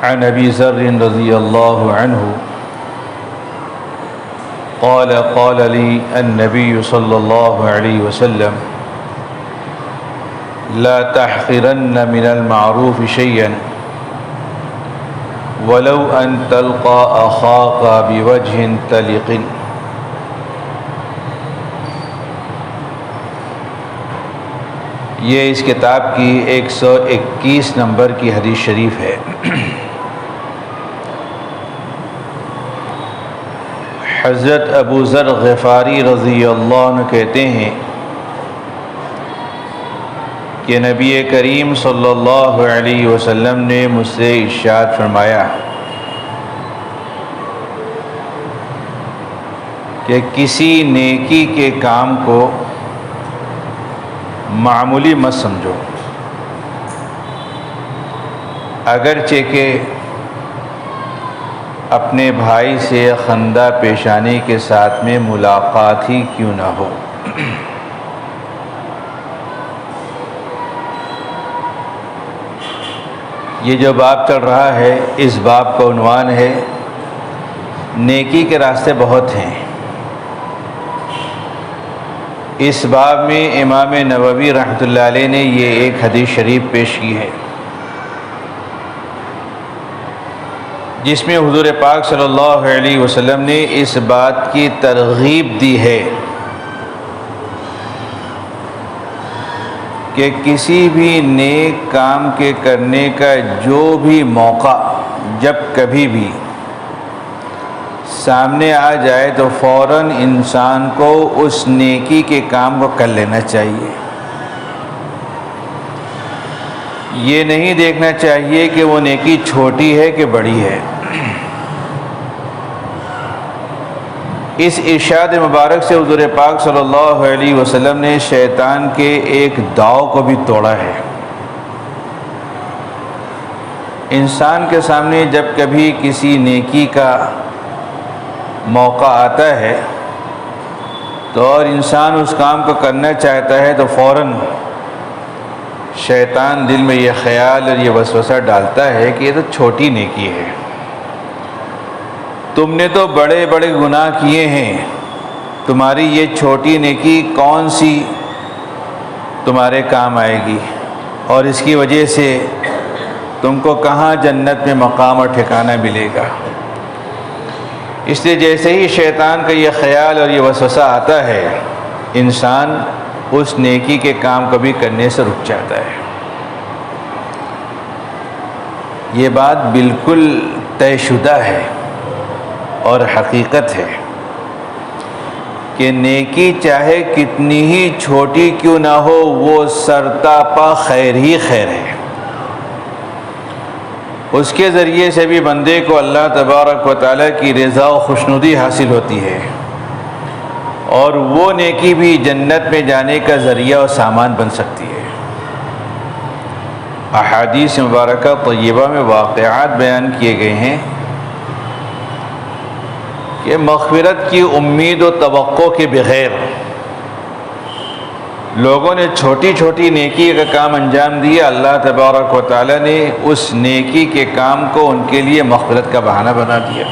عن ابی ذر رضی اللہ عنہ قال قال لي النبي صلى الله عليه وسلم لا تحقرن من المعروف شيئا ولو أن تلقى أخاك بوجه طلق. یہ اس کتاب کی 121 نمبر کی حدیث شریف ہے. حضرت ابو ذر غفاری رضی اللہ عنہ کہتے ہیں کہ نبی کریم صلی اللہ علیہ وسلم نے مجھ سے ارشاد فرمایا کہ کسی نیکی کے کام کو معمولی مت سمجھو، اگرچہ کہ اپنے بھائی سے خندہ پیشانی کے ساتھ میں ملاقات ہی کیوں نہ ہو. یہ جو باب چل رہا ہے اس باب کا عنوان ہے نیکی کے راستے بہت ہیں. اس باب میں امام نووی رحمۃ اللہ علیہ نے یہ ایک حدیث شریف پیش کی ہے جس میں حضور پاک صلی اللہ علیہ وسلم نے اس بات کی ترغیب دی ہے کہ کسی بھی نیک کام کے کرنے کا جو بھی موقع جب کبھی بھی سامنے آ جائے تو فوراً انسان کو اس نیکی کے کام کو کر لینا چاہیے. یہ نہیں دیکھنا چاہیے کہ وہ نیکی چھوٹی ہے کہ بڑی ہے. اس ارشاد مبارک سے حضور پاک صلی اللہ علیہ وسلم نے شیطان کے ایک داؤ کو بھی توڑا ہے. انسان کے سامنے جب کبھی کسی نیکی کا موقع آتا ہے تو اور انسان اس کام کو کرنا چاہتا ہے تو فوراً شیطان دل میں یہ خیال اور یہ وسوسہ ڈالتا ہے کہ یہ تو چھوٹی نیکی ہے، تم نے تو بڑے بڑے گناہ کیے ہیں، تمہاری یہ چھوٹی نیکی کون سی تمہارے کام آئے گی، اور اس کی وجہ سے تم کو کہاں جنت میں مقام اور ٹھکانہ ملے گا. اس لیے جیسے ہی شیطان کا یہ خیال اور یہ وسوسہ آتا ہے انسان اس نیکی کے کام کو بھی کرنے سے رک جاتا ہے. یہ بات بالکل طے شدہ ہے اور حقیقت ہے کہ نیکی چاہے کتنی ہی چھوٹی کیوں نہ ہو وہ سرتاپا خیر ہی خیر ہے. اس کے ذریعے سے بھی بندے کو اللہ تبارک و تعالیٰ کی رضا و خوشنودی حاصل ہوتی ہے اور وہ نیکی بھی جنت میں جانے کا ذریعہ اور سامان بن سکتی ہے. احادیث مبارکہ طیبہ میں واقعات بیان کیے گئے ہیں کہ مغفرت کی امید و توقع کے بغیر لوگوں نے چھوٹی چھوٹی نیکی کا کام انجام دیا، اللہ تبارک و تعالیٰ نے اس نیکی کے کام کو ان کے لیے مغفرت کا بہانہ بنا دیا.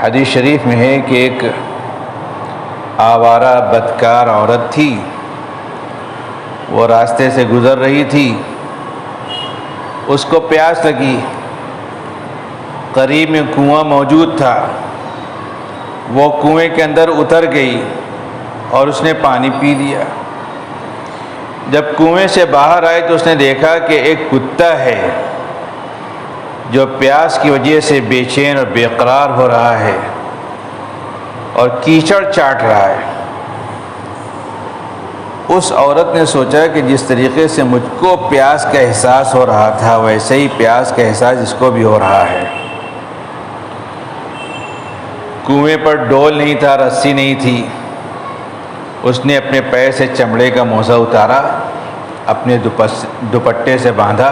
حدیث شریف میں ہے کہ ایک آوارہ بدکار عورت تھی، وہ راستے سے گزر رہی تھی، اس کو پیاس لگی، قریب میں کنواں موجود تھا، وہ کنویں کے اندر اتر گئی اور اس نے پانی پی لیا. جب کنویں سے باہر آئی تو اس نے دیکھا کہ ایک کتا ہے جو پیاس کی وجہ سے بے چین اور بے قرار ہو رہا ہے اور کیچڑ چاٹ رہا ہے. اس عورت نے سوچا کہ جس طریقے سے مجھ کو پیاس کا احساس ہو رہا تھا ویسے ہی پیاس کا احساس اس کو بھی ہو رہا ہے. کنویں پر ڈول نہیں تھا، رسی نہیں تھی. اس نے اپنے پیر سے چمڑے کا موزہ اتارا، اپنے دوپٹے سے باندھا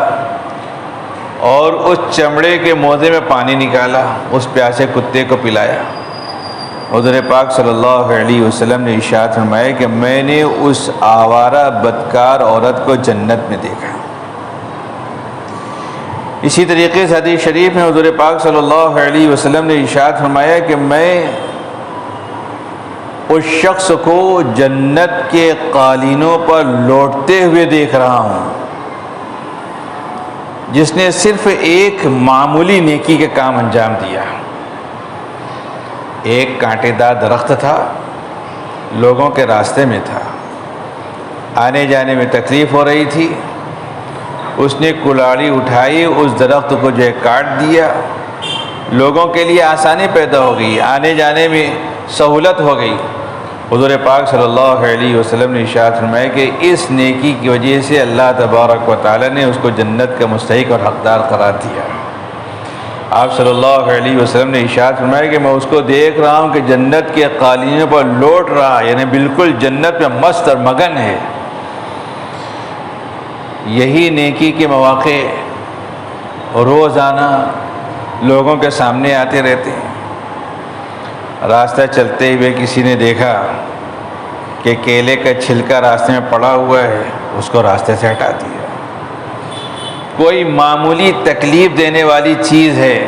اور اس چمڑے کے موزے میں پانی نکالا، اس پیاسے کتے کو پلایا. حضور پاک صلی اللہ علیہ وسلم نے ارشاد فرمایا کہ میں نے اس آوارہ بدکار عورت کو جنت میں دیکھا. اسی طریقے سے حدیث شریف میں حضور پاک صلی اللہ علیہ وسلم نے ارشاد فرمایا کہ میں اس شخص کو جنت کے قالینوں پر لوٹتے ہوئے دیکھ رہا ہوں جس نے صرف ایک معمولی نیکی کے کام انجام دیا۔ ایک کانٹے دار درخت تھا، لوگوں کے راستے میں تھا، آنے جانے میں تکلیف ہو رہی تھی، اس نے کلاڑی اٹھائی، اس درخت کو جو ہے کاٹ دیا، لوگوں کے لیے آسانی پیدا ہو گئی، آنے جانے میں سہولت ہو گئی۔ حضور پاک صلی اللہ علیہ وسلم نے ارشاد فرمایا کہ اس نیکی کی وجہ سے اللہ تبارک و تعالی نے اس کو جنت کا مستحق اور حقدار قرار دیا۔ آپ صلی اللہ علیہ وسلم نے ارشاد فرمایا کہ میں اس کو دیکھ رہا ہوں کہ جنت کے قالینوں پر لوٹ رہا، یعنی بالکل جنت میں مست اور مگن ہے۔ یہی نیکی کے مواقع روزانہ لوگوں کے سامنے آتے رہتے ہیں۔ راستہ چلتے ہوئے کسی نے دیکھا کہ کیلے کا چھلکا راستے میں پڑا ہوا ہے، اس کو راستے سے ہٹا دیا۔ کوئی معمولی تکلیف دینے والی چیز ہے،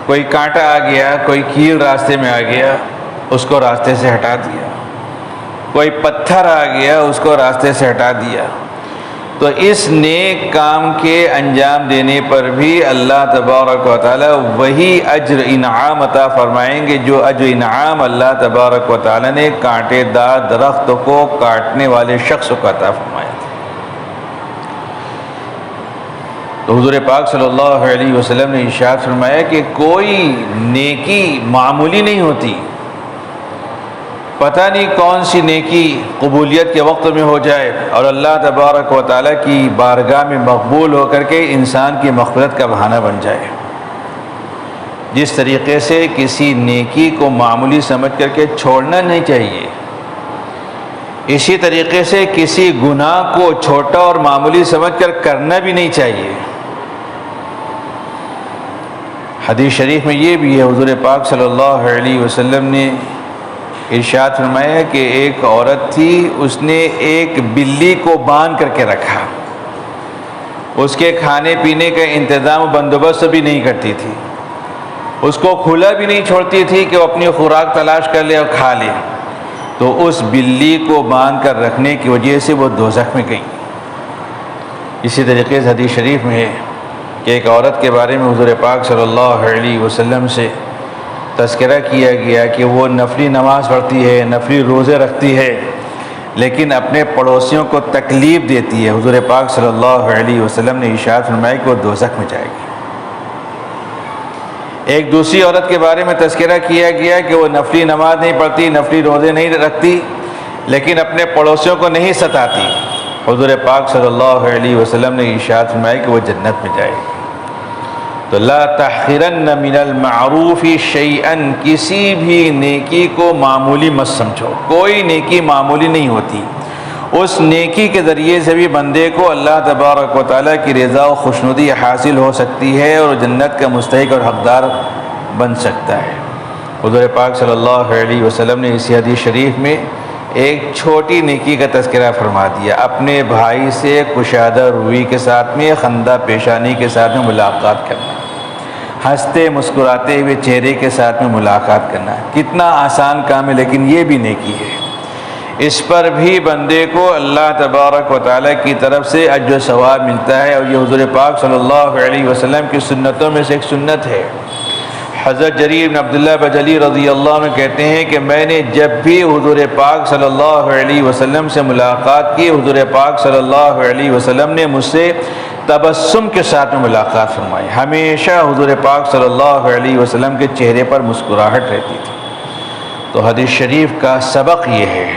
کوئی کانٹا آ گیا، کوئی کیل راستے میں آ گیا، اس کو راستے سے ہٹا دیا۔ کوئی پتھر آ گیا، اس کو راستے سے ہٹا دیا۔ تو اس نیک کام کے انجام دینے پر بھی اللہ تبارک و تعالی وہی اجر انعام عطا فرمائیں گے جو اجر انعام اللہ تبارک و تعالی نے کانٹے دار درخت کو کاٹنے والے شخص کو عطا فرمایا تھا۔ تو حضور پاک صلی اللہ علیہ وسلم نے ارشاد فرمایا کہ کوئی نیکی معمولی نہیں ہوتی، پتہ نہیں کون سی نیکی قبولیت کے وقت میں ہو جائے اور اللہ تبارک و تعالیٰ کی بارگاہ میں مقبول ہو کر کے انسان کی مغفرت کا بہانہ بن جائے۔ جس طریقے سے کسی نیکی کو معمولی سمجھ کر کے چھوڑنا نہیں چاہیے، اسی طریقے سے کسی گناہ کو چھوٹا اور معمولی سمجھ کر کرنا بھی نہیں چاہیے۔ حدیث شریف میں یہ بھی ہے، حضور پاک صلی اللہ علیہ وسلم نے ارشاد فرمایا کہ ایک عورت تھی، اس نے ایک بلی کو باندھ کر کے رکھا، اس کے کھانے پینے کا انتظام و بندوبست بھی نہیں کرتی تھی، اس کو کھلا بھی نہیں چھوڑتی تھی کہ وہ اپنی خوراک تلاش کر لے اور کھا لے۔ تو اس بلی کو باندھ کر رکھنے کی وجہ سے وہ دوزخ میں گئی۔ اسی طریقے سے حدیث شریف میں ہے کہ ایک عورت کے بارے میں حضور پاک صلی اللہ علیہ وسلم سے تذکرہ کیا گیا کہ وہ نفلی نماز پڑھتی ہے، نفلی روزے رکھتی ہے، لیکن اپنے پڑوسیوں کو تکلیف دیتی ہے۔ حضور پاک صلی اللہ علیہ وسلم نے ارشاد فرمایا کہ وہ دوزخ میں جائے گی۔ ایک دوسری عورت کے بارے میں تذکرہ کیا گیا کہ وہ نفلی نماز نہیں پڑھتی، نفلی روزے نہیں رکھتی، لیکن اپنے پڑوسیوں کو نہیں ستاتی۔ حضور پاک صلی اللہ علیہ وسلم نے ارشاد فرمایا کہ وہ جنت میں جائے گی۔ تو لا تحقرن من المعروف شیئا، کسی بھی نیکی کو معمولی مت سمجھو، کوئی نیکی معمولی نہیں ہوتی۔ اس نیکی کے ذریعے سے بھی بندے کو اللہ تبارک و تعالیٰ کی رضا و خوشنودی حاصل ہو سکتی ہے اور جنت کا مستحق اور حقدار بن سکتا ہے۔ حضور پاک صلی اللہ علیہ وسلم نے اسی حدیث شریف میں ایک چھوٹی نیکی کا تذکرہ فرما دیا، اپنے بھائی سے کشادہ روی کے ساتھ میں، خندہ پیشانی کے ساتھ میں ملاقات کرنا، ہنستے مسکراتے ہوئے چہرے کے ساتھ میں ملاقات کرنا۔ کتنا آسان کام ہے، لیکن یہ بھی نیکی ہے۔ اس پر بھی بندے کو اللہ تبارک و تعالیٰ کی طرف سے اجر و ثواب ملتا ہے، اور یہ حضور پاک صلی اللہ علیہ وسلم کی سنتوں میں سے ایک سنت ہے۔ حضرت جریر بن عبداللہ بجلی رضی اللہ عنہ کہتے ہیں کہ میں نے جب بھی حضور پاک صلی اللہ علیہ وسلم سے ملاقات کی، حضور پاک صلی اللہ علیہ وسلم نے مجھ سے تبسم کے ساتھ میں ملاقات فرمائی۔ ہمیشہ حضور پاک صلی اللہ علیہ وسلم کے چہرے پر مسکراہٹ رہتی تھی۔ تو حدیث شریف کا سبق یہ ہے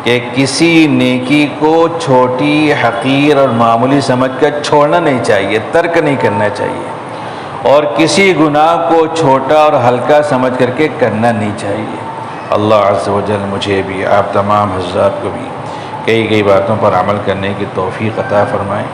کہ کسی نیکی کو چھوٹی، حقیر اور معمولی سمجھ کر چھوڑنا نہیں چاہیے، ترک نہیں کرنا چاہیے، اور کسی گناہ کو چھوٹا اور ہلکا سمجھ کر کے کرنا نہیں چاہیے۔ اللہ عز و جل مجھے بھی، آپ تمام حضرات کو بھی کئی باتوں پر عمل کرنے کی توفیق عطا فرمائیں۔